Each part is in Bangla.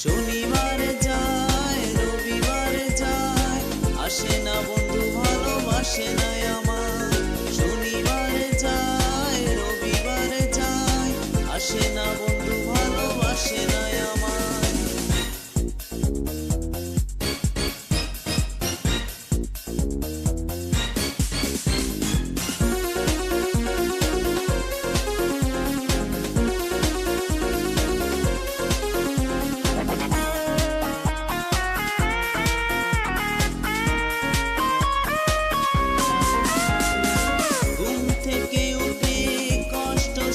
শনিবারে যায়, রবিবারে যায়, আসে না বন্ধু ভালোবাসে না আমার। শনিবারে যায়, রবিবারে যায়, আসে না বন্ধু ভালোবাসে না আমার।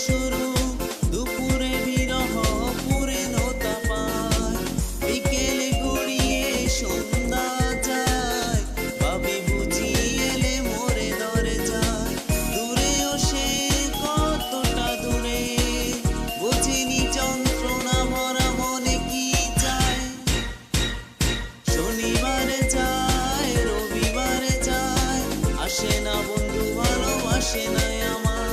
শুরু দুপুরে বিরহ পুরেনো তাপায়, বিকেলে গড়িয়ে সন্ধ্যা যায়, ভাবি বুঝি এলে মোরে ধরে যায়। দূরেও সে কতটা দূরে, বুঝিনি যন্ত্রণা ভরা মনে কি চায়। শনিবারে যায়, রবিবারে যায়, আসে না বন্ধু ভালোবাসে না আমার।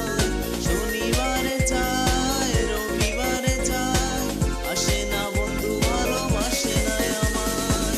শনিবারে যায়, রবিবারে যায়, আসে না বন্ধু ভালোবাসে না আমার।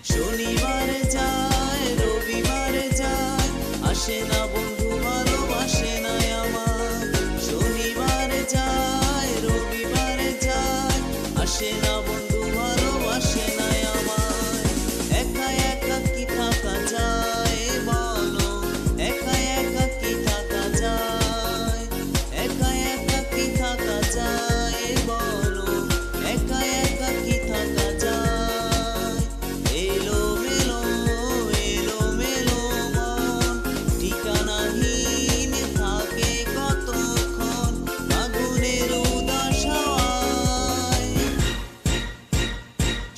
শনিবারে যায়, রবিবারে যায়, আসে না বন্ধু ভালোবাসে না আমার। শনিবারে যায়, রবিবারে যায়, আসে না বন্ধু ভালোবাসে না আমার। একা একা কি থাকা যায় বলো, একা একা কি থাকা যায়, একা একা কি থাকা যায় বলো, একা একা কি থাকা যায়।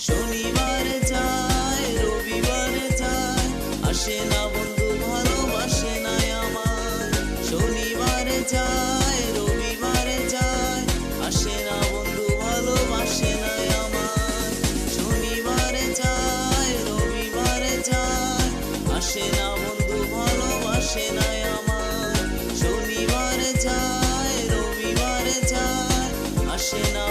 শনিবারে যায়, রবিবারে যায়, আসে না বন্ধু ভালোবাসে না আমার। শনিবারে যায়, রবিবারে যায়, আসে না বন্ধু ভালোবাসে না আমার। শনিবারে যায়, রবিবারে যায়, আসে না বন্ধু ভালোবাসে না আমার। শনিবারে যায়, রবিবারে যায়, আসে না।